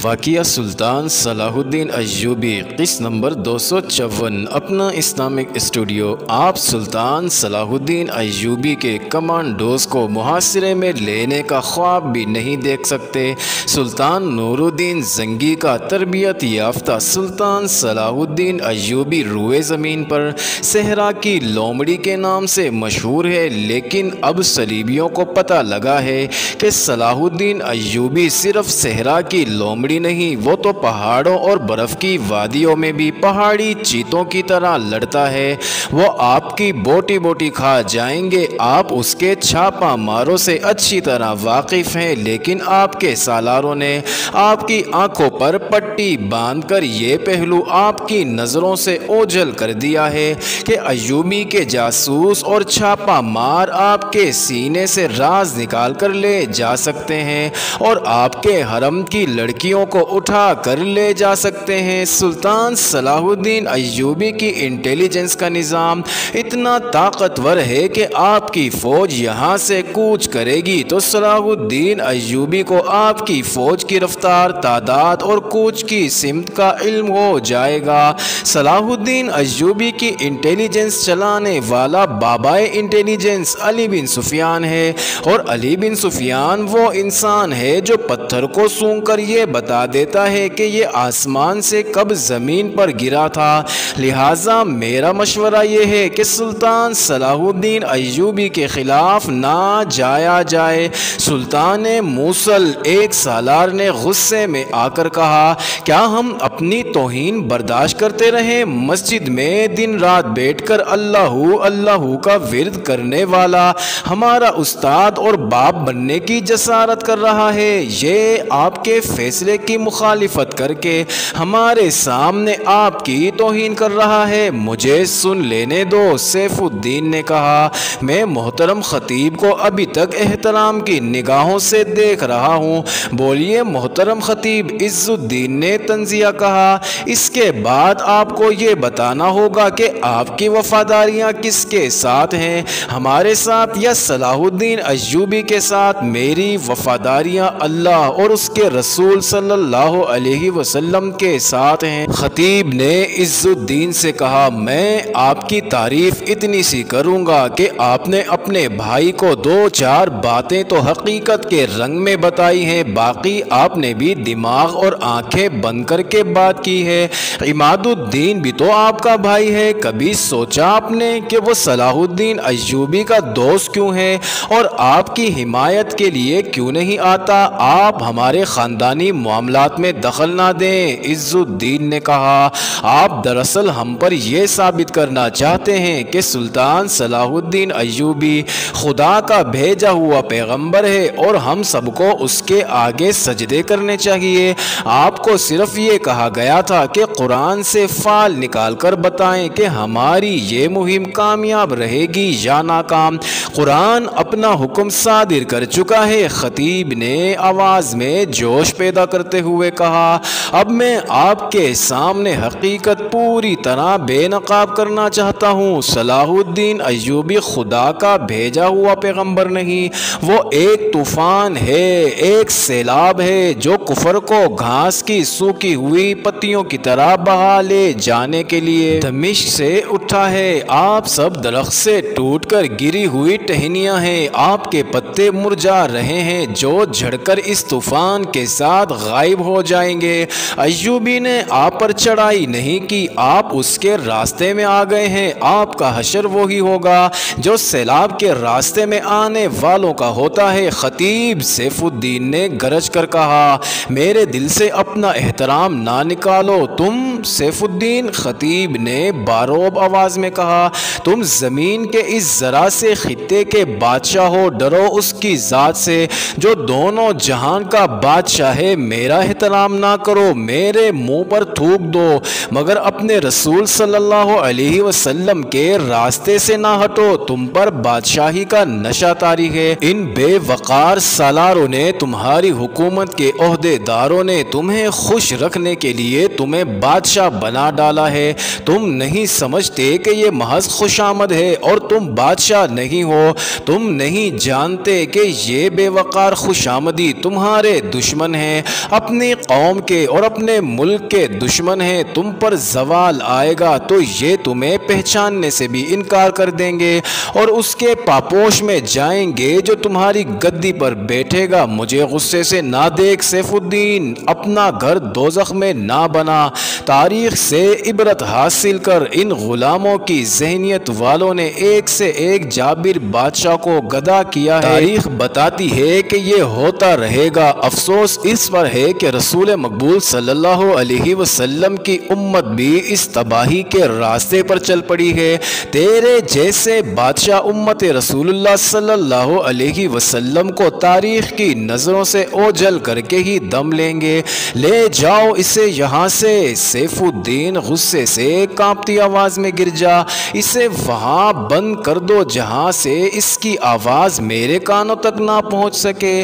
واقعہ سلطان صلاح الدین ایوبی قسط نمبر 254 اپنا اسلامک اسٹوڈیو۔ آپ سلطان صلاح الدین ایوبی کے کمانڈوز کو محاصرے میں لینے کا خواب بھی نہیں دیکھ سکتے۔ سلطان نور الدین زنگی کا تربیت یافتہ سلطان صلاح الدین ایوبی روئے زمین پر صحرا کی لومڑی کے نام سے مشہور ہے، لیکن اب صلیبیوں کو پتہ لگا ہے کہ صلاح الدین ایوبی صرف صحرا کی لومڑی نہیں، وہ تو پہاڑوں اور برف کی وادیوں میں بھی پہاڑی چیتوں کی طرح لڑتا ہے۔ وہ آپ کی بوٹی بوٹی کھا جائیں گے۔ آپ اس کے چھاپا ماروں سے اچھی طرح واقف ہیں، لیکن آپ کے سالاروں نے آپ کی آنکھوں پر پٹی باندھ کر یہ پہلو آپ کی نظروں سے اوجھل کر دیا ہے کہ ایوبی کے جاسوس اور چھاپا مار آپ کے سینے سے راز نکال کر لے جا سکتے ہیں اور آپ کے حرم کی لڑکیوں کو اٹھا کر لے جا سکتے ہیں۔ سلطان صلاح الدین ایوبی کی انٹیلیجنس کا نظام اتنا طاقتور ہے کہ آپ کی فوج یہاں سے کوچ کرے گی تو صلاح الدین ایوبی کو آپ کی فوج کی رفتار، تعداد اور کوچ کی سمت کا علم ہو جائے گا۔ صلاح الدین ایوبی کی انٹیلیجنس چلانے والا بابائے انٹیلیجنس علی بن سفیان ہے، اور علی بن سفیان وہ انسان ہے جو پتھر کو سونگھ کر یہ بتا دیتا ہے کہ یہ آسمان سے کب زمین پر گرا تھا۔ لہٰذا میرا مشورہ یہ ہے کہ سلطان صلاح الدین ایوبی کے خلاف نہ جایا جائے۔ سلطان موصل ایک سالار نے غصے میں آ کر کہا، کیا ہم اپنی توہین برداشت کرتے رہیں؟ مسجد میں دن رات بیٹھ کر اللہ اللہ کا ورد کرنے والا ہمارا استاد اور باپ بننے کی جسارت کر رہا ہے، یہ آپ کے فیصلے کی مخالفت کر کے ہمارے سامنے آپ کی توہین کر رہا ہے۔ مجھے سن لینے دو، سیف الدین نے کہا، میں محترم خطیب کو ابھی تک احترام کی نگاہوں سے دیکھ رہا ہوں۔ بولیے محترم خطیب، عز الدین نے طنزیہ کہا۔ اس کے بعد آپ کو یہ بتانا ہوگا کہ آپ کی وفاداریاں کس کے ساتھ ہیں، ہمارے ساتھ یا صلاح الدین ایوبی کے ساتھ؟ میری وفاداریاں اللہ اور اس کے رسول صلی اللہ علیہ وسلم کے ساتھ ہیں۔ خطیب نے عز الدین سے کہا، میں آپ کی تعریف اتنی سی کروں گا کہ آپ نے اپنے بھائی کو دو چار باتیں تو حقیقت کے رنگ میں بتائی ہیں، باقی آپ نے بھی دماغ اور آنکھیں بند کر کے بات کی ہے۔ عماد الدین بھی تو آپ کا بھائی ہے، کبھی سوچا آپ نے کہ وہ صلاح الدین ایوبی کا دوست کیوں ہے اور آپ کی حمایت کے لیے کیوں نہیں آتا؟ آپ ہمارے خاندانی معاملات میں دخل نہ دیں۔ عز الدین نے کہا، آپ دراصل ہم پر یہ ثابت کرنا چاہتے ہیں کہ سلطان صلاح الدین ایوبی خدا کا بھیجا ہوا پیغمبر ہے اور ہم سب کو اس کے آگے سجدے کرنے چاہیے۔ آپ کو صرف یہ کہا گیا تھا کہ قرآن سے فال نکال کر بتائیں کہ ہماری یہ مہم کامیاب رہے گی یا ناکام۔ قرآن اپنا حکم صادر کر چکا ہے۔ خطیب نے آواز میں جوش پیدا کرتے ہوئے کہا، اب میں آپ کے سامنے حقیقت پوری طرح بے نقاب کرنا چاہتا ہوں۔ صلاح الدین ایوبی خدا کا بھیجا ہوا پیغمبر نہیں، وہ ایک طوفان ہے، ایک سیلاب ہے جو کفر کو گھاس کی سوکھی ہوئی پتیوں کی طرح بہا لے جانے کے لیے دمشق سے اٹھا ہے۔ آپ سب درخت سے ٹوٹ کر گری ہوئی ٹہنیاں ہیں، آپ کے پتے مرجھا رہے ہیں جو جھڑ کر اس طوفان کے ساتھ غائب ہو جائیں گے۔ ایوبی نے آپ پر چڑھائی نہیں کی، آپ اس کے راستے میں آ گئے ہیں۔ آپ کا حشر وہی ہوگا جو سیلاب کے راستے میں آنے والوں کا ہوتا ہے۔ خطیب سیف الدین نے گرج کر کہا، میرے دل سے اپنا احترام نہ نکالو تم سیف الدین۔ خطیب نے باروب آواز میں کہا، تم زمین کے اس ذرا سے خطے کے بادشاہ ہو، ڈرو اس کی ذات سے جو دونوں جہان کا بادشاہ ہے۔ میرا احترام نہ کرو، میرے منہ پر تھوک دو، مگر اپنے رسول صلی اللہ علیہ وسلم کے راستے سے نہ ہٹو۔ تم پر بادشاہی کا نشہ طاری ہے۔ ان بے وقار سالاروں نے، تمہاری حکومت کے عہدے داروں نے تمہیں خوش رکھنے کے لیے تمہیں بادشاہ بنا ڈالا ہے۔ تم نہیں سمجھتے کہ یہ محض خوشامد ہے اور تم بادشاہ نہیں ہو۔ تم نہیں جانتے کہ یہ بے وقار خوشامدی تمہارے دشمن ہیں۔ اپنی قوم کے اور اپنے ملک کے دشمن ہیں، تم پر زوال آئے گا تو یہ تمہیں پہچاننے سے بھی انکار کر دیں گے اور اس کے پاپوش میں جائیں گے جو تمہاری گدی پر بیٹھے گا۔ مجھے غصے سے نہ دیکھ سیف الدین، اپنا گھر دوزخ میں نہ بنا۔ تاریخ سے عبرت حاصل کر، ان غلاموں کی ذہنیت والوں نے ایک سے ایک جابر بادشاہ کو گدا کیا ہے۔ تاریخ بتاتی ہے کہ یہ ہوتا رہے گا۔ افسوس اس پر ہے کہ رسول مقبول صلی اللہ علیہ وسلم کی امت بھی اس تباہی کے راستے پر چل پڑی ہے۔ تیرے جیسے بادشاہ امت رسول اللہ صلی اللہ علیہ وسلم کو تاریخ کی نظروں سے اوجھل کر کے ہی دم لیں گے۔ لے جاؤ اسے یہاں سے۔ سیف الدین غصے سے کانپتی آواز میں گر جا۔ اسے وہاں بند کر دو جہاں سے اس کی آواز میرے کانوں تک نہ پہنچ سکے۔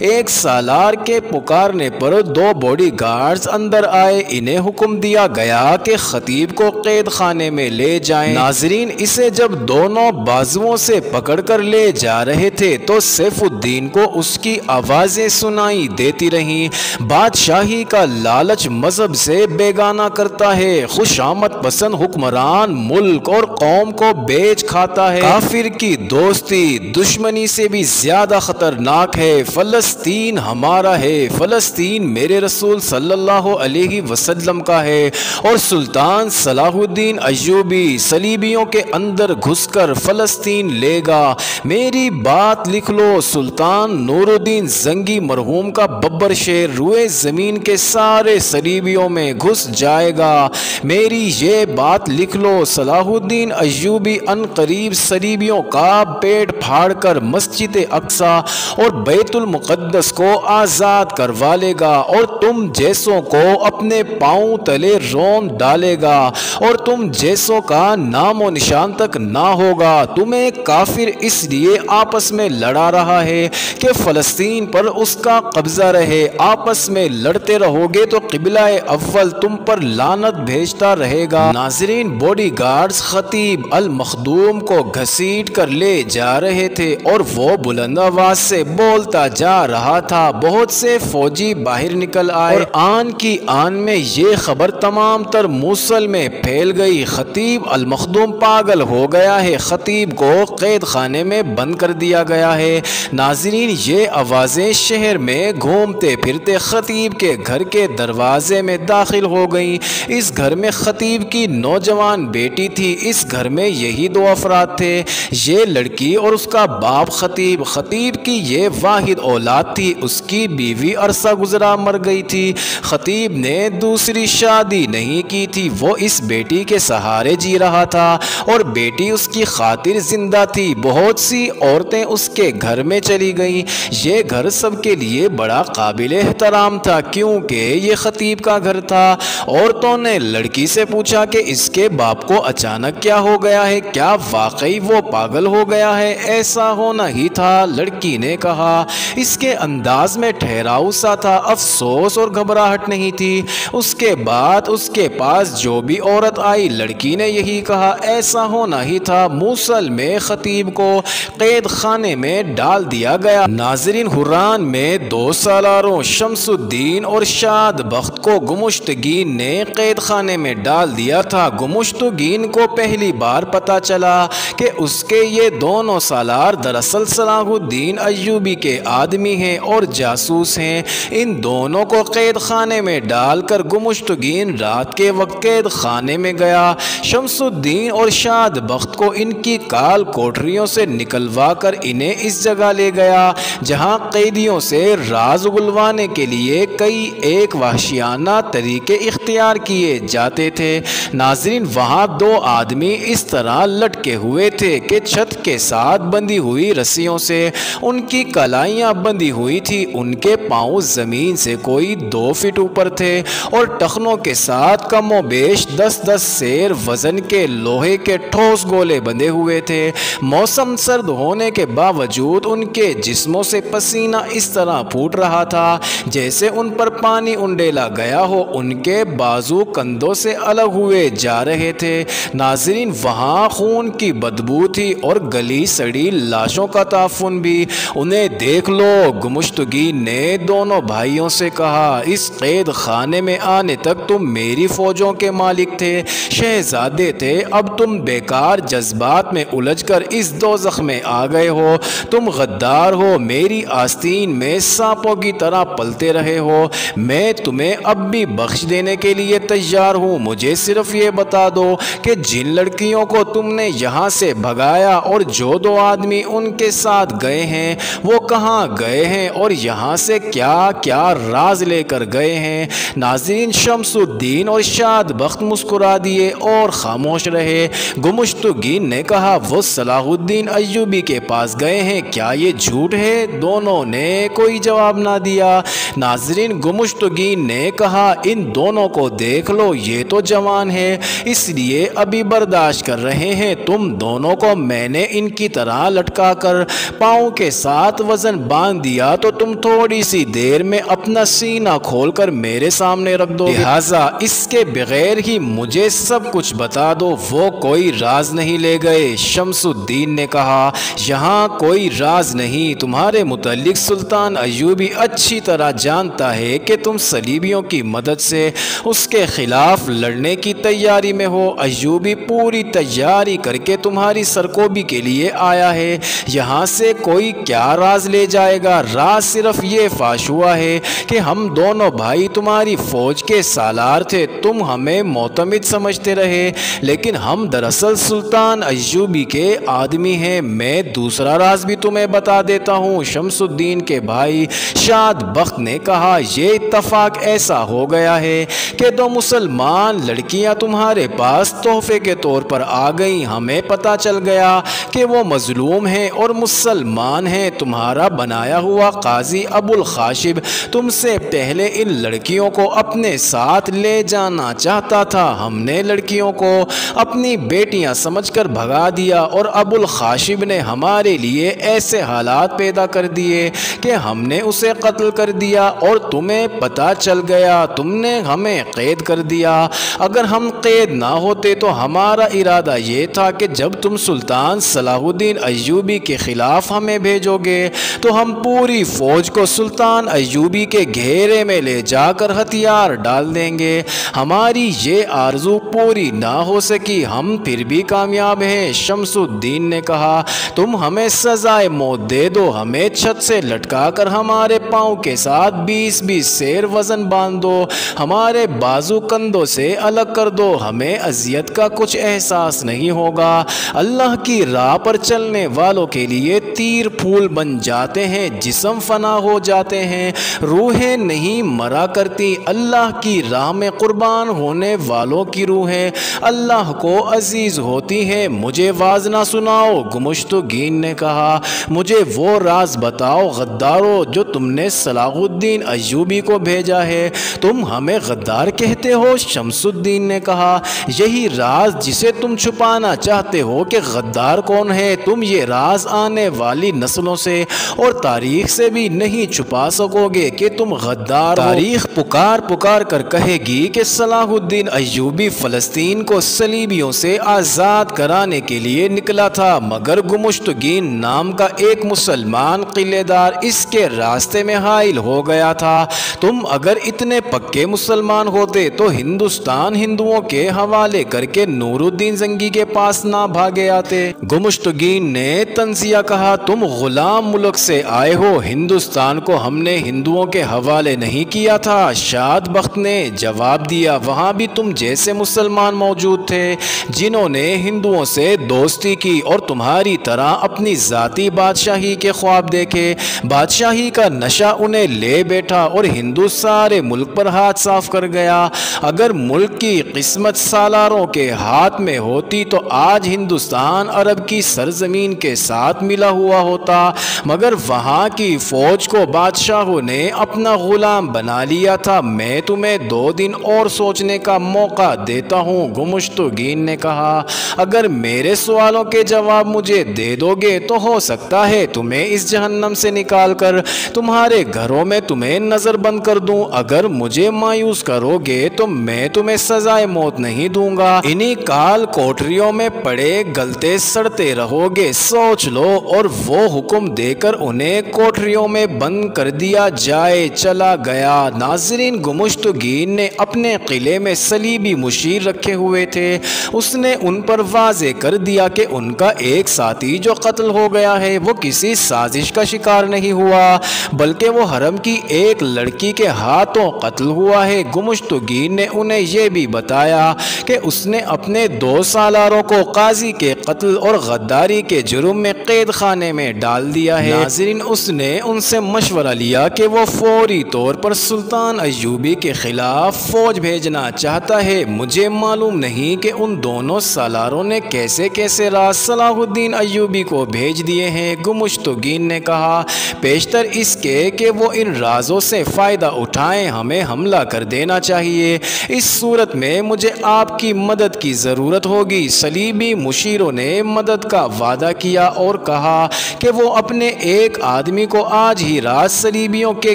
ایک سالار کے پکارنے پر دو باڈی گارڈز اندر آئے۔ انہیں حکم دیا گیا کہ خطیب کو قید خانے میں لے جائیں۔ ناظرین، اسے جب دونوں بازوؤں سے پکڑ کر لے جا رہے تھے تو سیف الدین کو اس کی آوازیں سنائی دیتی رہیں۔ بادشاہی کا لالچ مذہب سے بیگانہ کرتا ہے۔ خوش آمد پسند حکمران ملک اور قوم کو بیچ کھاتا ہے۔ کافر کی دوستی دشمنی سے بھی زیادہ خطرناک ہے۔ فلسطین ہمارا ہے، فلسطین میرے رسول صلی اللہ علیہ وسلم کا ہے اور سلطان صلاح الدین ایوبی صلیبیوں کے اندر گھس کر فلسطین لے گا۔ میری بات لکھ لو، سلطان نور الدین زنگی مرحوم کا ببر شیر روئے زمین کے سارے صلیبیوں میں گھس جائے گا۔ میری یہ بات لکھ لو، صلاح الدین ایوبی ان قریب صلیبیوں کا پیٹ پھاڑ کر مسجد اقصی اور بیت المقدس کو آزاد کروا لے گا اور تم جیسوں کو اپنے پاؤں تلے رون ڈالے گا اور تم جیسوں کا نام و نشان تک نہ ہوگا۔ تمہیں کافر اس لیے آپس میں لڑا رہا ہے کہ فلسطین پر اس کا قبضہ رہے۔ آپس میں لڑتے رہو گے تو قبلہ اول تم پر لعنت بھیجتا رہے گا۔ ناظرین، باڈی گارڈز خطیب المخدوم کو گھسیٹ کر لے جا رہے تھے اور وہ بلند آواز سے بولتا جا رہا تھا۔ بہت سے فوجی باہر نکل آئے اور آن کی آن میں یہ خبر تمام تر موصل میں پھیل گئی۔ خطیب المخدوم پاگل ہو گیا ہے، خطیب کو قید خانے میں بند کر دیا گیا ہے۔ ناظرین، یہ آوازیں شہر میں گھومتے پھرتے خطیب کے گھر کے دروازے میں داخل ہو گئیں۔ اس گھر میں خطیب کی نوجوان بیٹی تھی۔ اس گھر میں یہی دو افراد تھے، یہ لڑکی اور اس کا باپ خطیب۔ خطیب کی یہ واحد اولاد تھی، اس کی بیوی عرصہ گزرا مر گئی تھی۔ خطیب نے دوسری شادی نہیں کی تھی، وہ اس بیٹی کے سہارے جی رہا تھا اور بیٹی اس کی خاطر زندہ تھی۔ بہت سی عورتیں اس کے گھر میں چلی گئیں۔ یہ گھر سب کے لیے بڑا قابل احترام تھا کیونکہ یہ خطیب کا گھر تھا۔ عورتوں نے لڑکی سے پوچھا کہ اس کے باپ کو اچانک کیا ہو گیا ہے، کیا واقعی وہ پاگل ہو گیا ہے؟ ایسا ہونا ہی تھا، لڑکی نے کہا۔ اس کے انداز میں ٹھہراؤ سا تھا، افسوس اور گھبراہٹ نہیں تھی۔ اس کے بعد اس کے پاس جو بھی عورت آئی لڑکی نے یہی کہا، ایسا ہونا ہی تھا۔ موصل میں خطیب کو قید خانے میں ڈال دیا گیا۔ ناظرین، حران میں دو سالاروں شمس الدین اور شاد بخت کو گمشتگین نے قید خانے میں ڈال دیا تھا۔ گمشتگین کو پہلی بار پتا چلا کہ اس کے یہ دونوں سالار دراصل صلاح الدین ایوبی کے آدمی ہیں اور جاسوس ہیں۔ ان دونوں کو قید خانے میں ڈال کر گمشتگین رات کے وقت قید خانے میں گیا۔ شمس الدین اور شاد بخت کو ان کی کال کوٹریوں سے نکلوا کر انہیں اس جگہ لے گیا جہاں قیدیوں سے راز اگلوانے کے لیے کئی ایک وحشیانہ طریقے اختیار کیے جاتے تھے۔ ناظرین، وہاں دو آدمی اس طرح لٹکے ہوئے تھے کہ چھت کے ساتھ بندھی ہوئی رسیوں سے ان کی کلائیاں بندھی ہوئی تھی۔ ان کے پاؤں زمین سے کوئی 2 فٹ اوپر تھے اور ٹخنوں کے ساتھ کم و بیش 10-10 سیر وزن کے لوہے کے ٹھوس گولے بندھے ہوئے تھے۔ موسم سرد ہونے کے باوجود ان کے جسموں سے پسینہ اس طرح پھوٹ رہا تھا جیسے ان پر پانی انڈیلا گیا ہو۔ ان کے بازو کندھوں سے الگ ہوئے جا رہے تھے۔ ناظرین، وہاں خون کی بدبو تھی اور گلی سڑی لاشوں کا تعفن بھی۔ انہیں دیکھ لو، گمشتگین نے دونوں بھائیوں سلیبیوں سے کہا، اس قید خانے میں آنے تک تم میری فوجوں کے مالک تھے، شہزادے تھے، اب تم بیکار جذبات میں الجھ کر اس دوزخ میں آ گئے ہو، تم غدار ہو، میری آستین میں سانپوں کی طرح پلتے رہے ہو، میں تمہیں اب بھی بخش دینے کے لیے تیار ہوں، مجھے صرف یہ بتا دو کہ جن لڑکیوں کو تم نے یہاں سے بھگایا اور جو 2 آدمی ان کے ساتھ گئے ہیں وہ کہاں گئے ہیں اور یہاں سے کیا کیا راز لے کر گئے ہیں۔ ناظرین، شمس الدین اور شاد بخت مسکرا دیے اور خاموش رہے۔ گمشتگین نے کہا، وہ صلاح الدین ایوبی کے پاس گئے ہیں، کیا یہ جھوٹ ہے؟ دونوں نے کوئی جواب نہ دیا۔ ناظرین، گمشتگین نے کہا، ان دونوں کو دیکھ لو، یہ تو جوان ہے، اس لیے ابھی برداشت کر رہے ہیں، تم دونوں کو میں نے ان کی طرح لٹکا کر پاؤں کے ساتھ وزن باندھ دیا تو تم تھوڑی سی دیر میں اپنا سینہ کھول کر میرے سامنے رکھ دو، لہٰذا اس کے بغیر ہی مجھے سب کچھ بتا دو۔ وہ کوئی راز نہیں لے گئے۔ شمس الدین نے کہا، یہاں کوئی راز نہیں، تمہارے متعلق سلطان ایوبی اچھی طرح جانتا ہے کہ تم صلیبیوں کی مدد سے اس کے خلاف لڑنے کی تیاری میں ہو۔ ایوبی پوری تیاری کر کے تمہاری سرکوبی کے لیے آیا ہے، یہاں سے کوئی کیا راز لے جائے گا؟ راز صرف یہ فاش ہوا ہے کہ ہم دونوں بھائی تمہاری فوج کے سالار تھے، تم ہمیں معتمد سمجھتے رہے، لیکن ہم دراصل سلطان ایوبی کے آدمی ہیں۔ میں دوسرا راز بھی تمہیں بتا دیتا ہوں۔ شمس الدین کے بھائی شاد بخت نے کہا، یہ اتفاق ایسا ہو گیا ہے کہ 2 مسلمان لڑکیاں تمہارے پاس تحفے کے طور پر آ گئیں، ہمیں پتہ چل گیا کہ وہ مظلوم ہیں اور مسلمان ہیں۔ تمہارا بنایا ہوا قاضی ابو الخاشب تم سے پہلے ان لڑکیوں کو اپنے ساتھ لے جانا چاہتا تھا، ہم نے لڑکیوں کو اپنی بیٹیاں سمجھ کر بھگا دیا اور ابو الخاشب نے ہمارے لیے ایسے حالات پیدا کر دیے کہ ہم نے اسے قتل کر دیا اور تمہیں پتہ چل گیا، تم نے ہمیں قید کر دیا۔ اگر ہم قید نہ ہوتے تو ہمارا ارادہ یہ تھا کہ جب تم سلطان صلاح الدین ایوبی کے خلاف ہمیں بھیجو گے تو ہم پوری فوج کو سلطان ایوبی کے گھیرے میں لے جا کر ہتھیار ڈال دیں گے۔ ہماری یہ آرزو پوری نہ ہو سکی، ہم پھر بھی کامیاب ہیں۔ شمس الدین نے کہا، تم ہمیں سزائے موت دے دو، ہمیں چھت سے لٹکا کر ہمارے پاؤں کے ساتھ 20 سیر وزن باندھ دو، ہمارے بازو کندھوں سے الگ کر دو، ہمیں اذیت کا کچھ احساس نہیں ہوگا۔ اللہ کی راہ پر چلنے والوں کے لیے تیر پھول بن جاتے ہیں، جسم فنا ہو جاتے ہیں، روحیں نہیں مرا کرتی۔ اللہ کی راہ میں قربان ہونے والوں کی روحیں اللہ کو عزیز ہوتی ہیں۔ مجھے واز نہ سناؤ، گمشتگین نے کہا، مجھے وہ راز بتاؤ غدارو جو تم نے صلاح الدین ایوبی کو بھیجا ہے۔ تم ہمیں غدار کہتے ہو؟ شمس الدین نے کہا، یہی راز جسے تم چھپانا چاہتے ہو کہ غدار کون ہے، تم یہ راز آنے والی نسلوں سے اور تاریخ سے بھی نہیں چھپا سکو گے کہ تم غدار ہو۔ تاریخ پکار پکار کر کہے گی کہ صلاح الدین ایوبی فلسطین کو صلیبیوں سے آزاد کرانے کے لیے نکلا تھا، مگر گمشتگین نام کا ایک مسلمان قلعے دار اس کے راستے میں حائل ہو گیا تھا۔ تم اگر اتنے پکے مسلمان ہوتے تو ہندوستان ہندوؤں کے حوالے کر کے نور الدین زنگی کے پاس نہ بھاگے آتے۔ گمشتگین نے تنزیہ کہا، تم غلام ملک سے آئے ہو، ہندوستان کو ہم نے ہندوؤں کے حوالے نہیں کیا تھا۔ شاد بخت نے جواب دیا، وہاں بھی تم جیسے مسلمان موجود تھے جنہوں نے ہندوؤں سے دوستی کی اور تمہاری طرح اپنی ذاتی بادشاہی کے خواب دیکھے۔ بادشاہی کا نشہ انہیں لے بیٹھا اور ہندو سارے ملک پر ہاتھ صاف کر گیا۔ اگر ملک کی قسمت سالاروں کے ہاتھ میں ہوتی تو آج ہندوستان عرب کی سرزمین کے ساتھ ملا ہوا ہوتا، مگر وہاں کی فوج کو بادشاہوں نے اپنا غلام بنا لیا تھا۔ میں تمہیں 2 دن اور سوچنے کا موقع دیتا ہوں۔ گمشتگین نے کہا، اگر میرے سوالوں کے جواب مجھے دے دو گے تو ہو سکتا ہے تمہیں اس جہنم سے نکال کر تمہارے گھروں میں تمہیں نظر بند کر دوں، اگر مجھے مایوس کرو گے تو میں تمہیں سزائے موت نہیں دوں گا، انہی کال کوٹریوں میں پڑے گلتے سڑتے رہو گے۔ سوچ لو اور وہ حکم دے کر انہیں کوٹریوں میں بند کر دیا جائے۔ لائے چلا گیا۔ ناظرین، گمشتگین نے اپنے قلعے میں صلیبی مشیر رکھے ہوئے تھے۔ اس نے ان پر واضح کر دیا کہ ان کا ایک ساتھی جو قتل ہو گیا ہے وہ کسی سازش کا شکار نہیں ہوا بلکہ وہ حرم کی ایک لڑکی کے ہاتھوں قتل ہوا ہے۔ گمشتگین نے انہیں یہ بھی بتایا کہ اس نے اپنے 2 سالاروں کو قاضی کے قتل اور غداری کے جرم میں قید خانے میں ڈال دیا ہے۔ ناظرین، اس نے ان سے مشورہ لیا کہ وہ فوری طور پر سلطان ایوبی کے خلاف فوج بھیجنا چاہتا ہے۔ مجھے معلوم نہیں کہ ان دونوں سالاروں نے کیسے کیسے راز صلاح الدین ایوبی کو بھیج دیے ہیں۔ گمشتگین نے کہا، پیشتر اس کے کہ وہ ان رازوں سے فائدہ اٹھائیں، ہمیں حملہ کر دینا چاہیے۔ اس صورت میں مجھے آپ کی مدد کی ضرورت ہوگی۔ صلیبی مشیروں نے مدد کا وعدہ کیا اور کہا کہ وہ اپنے ایک آدمی کو آج ہی رات صلیبیوں کے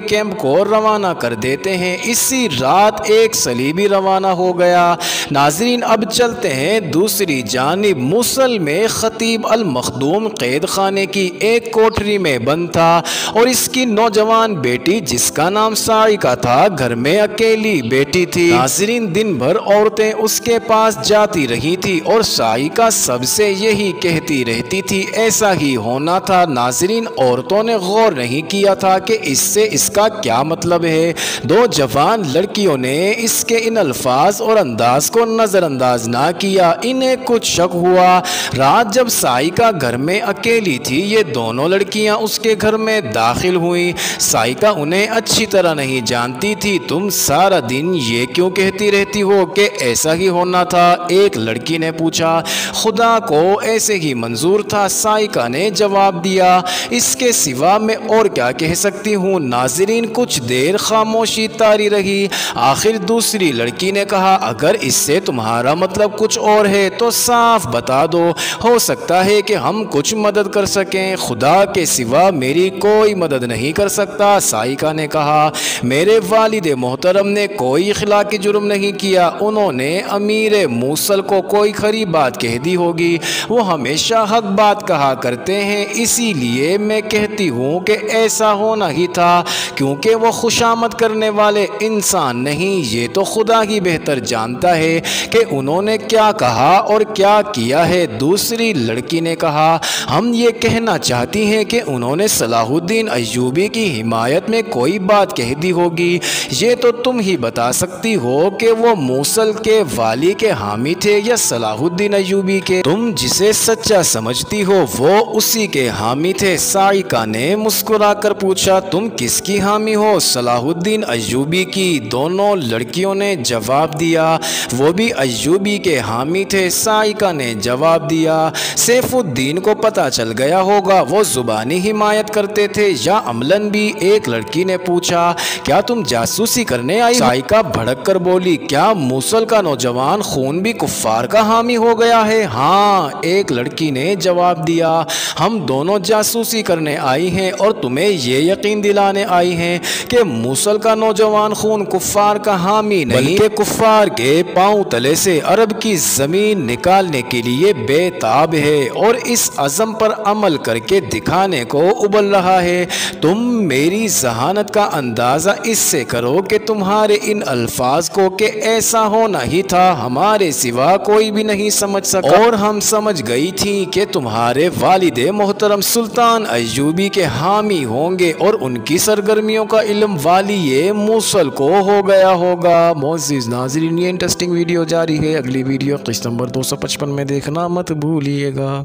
کیمپ کو روانہ کر دیتے ہیں۔ اسی رات ایک صلیبی روانہ ہو گیا۔ ناظرین، اب چلتے ہیں دوسری جانب۔ موصل میں خطیب المخدوم قید خانے کی ایک کوٹری میں بند تھا اور اس کی نوجوان بیٹی جس کا نام سائقہ تھا گھر میں اکیلی بیٹی تھی۔ ناظرین، دن بھر عورتیں اس کے پاس جاتی رہی تھی اور سائقہ سب سے یہی کہتی رہتی تھی ایسا ہی ہونا تھا۔ ناظرین، عورتوں نے غور نہیں کیا تھا کہ اس سے اس کا کیا مطلب ہے۔ 2 جوان لڑکیوں نے اس کے ان الفاظ اور انداز کو نظر انداز نہ کیا۔ انہیں کچھ شک ہوا۔ رات جب سائقہ گھر میں اکیلی تھی، یہ دونوں لڑکیاں اس کے گھر میں داخل ہوئیں۔ سائقہ انہیں اچھی طرح نہیں جانتی تھی۔ تم سارا دن یہ کیوں کہتی رہتی ہو کہ ایسا ہی ہونا تھا؟ ایک لڑکی نے پوچھا۔ خدا کو ایسے ہی منظور تھا، سائقہ نے جواب دیا، اس کے سوا میں اور کیا کہہ سکتی ہوں؟ ناظرین، کچھ دیر خاموشی طاری رہی۔ آخر دوسری لڑکی نے کہا، اگر اس سے تمہارا مطلب کچھ اور ہے تو صاف بتا دو، ہو سکتا ہے کہ ہم کچھ مدد کر سکیں۔ خدا کے سوا میری کوئی مدد نہیں کر سکتا، سائقہ نے کہا۔ میرے والد محترم نے کوئی اخلاقی جرم نہیں کیا، انہوں نے امیر موصل کو کوئی کھری بات کہہ دی ہوگی، وہ ہمیشہ حق بات کہا کرتے ہیں، اسی لیے میں کہتی ہوں کہ ایسا ہونا ہی تھا، کیونکہ وہ خوشامد کرنے والے انسان نہیں۔ یہ تو خدا ہی بہتر جانتا ہے کہ انہوں نے کیا کہا اور کیا کیا ہے۔ دوسری لڑکی نے کہا، ہم یہ کہنا چاہتی ہیں کہ انہوں نے صلاح الدین ایوبی کی حمایت میں کوئی بات کہہ دی ہوگی۔ یہ تو تم ہی بتا سکتی ہو کہ وہ موصل کے والی کے حامی تھے یا صلاح الدین ایوبی کے؟ تم جسے سچا سمجھتی ہو وہ اسی کے حامی تھے۔ سائقہ نے مسکرا کر پوچھا، تم کس کی حامی ہو؟ صلاح الدین ایوبی کی۔ دونوں لڑکیوں نے جواب دیا، وہ بھی ایوبی کے حامی تھے۔ سائقہ نے جواب دیا، سیف الدین کو پتہ چل گیا ہوگا، وہ زبانی حمایت کرتے تھے یا عملاً بھی؟ ایک لڑکی نے پوچھا، کیا تم جاسوسی کرنے آئی؟ سائقہ بھڑک کر بولی، کیا موصل کا نوجوان خون بھی کفار کا حامی ہو گیا ہے؟ ہاں، ایک لڑکی نے جواب دیا، ہم دونوں جاسوسی کرنے آئی ہیں اور تمہیں یہ یقین دلانے آئی ہیں کہ موصل کا نوجوان خون کفار کا حامی نہیں بلکہ کفار کے پاؤں تلے سے عرب کی زمین نکالنے کے لیے بے تاب ہے اور اس عزم پر عمل کر کے دکھانے کو ابل رہا ہے۔ تم میری ذہانت کا اندازہ اس سے کرو کہ تمہارے ان الفاظ کو کہ ایسا ہونا ہی تھا ہمارے سوا کوئی بھی نہیں سمجھ سکا، اور ہم سمجھ گئی تھی کہ تمہارے والد محترم سلطان ایوبی کے حامی ہوں گے اور ان کی سرگرمیوں کا علم والی موصل کو ہو گیا ہوگا۔ معزز ناظرین، یہ انٹرسٹنگ ویڈیو جاری ہے، اگلی ویڈیو قسط نمبر 255 میں دیکھنا مت بھولیے گا۔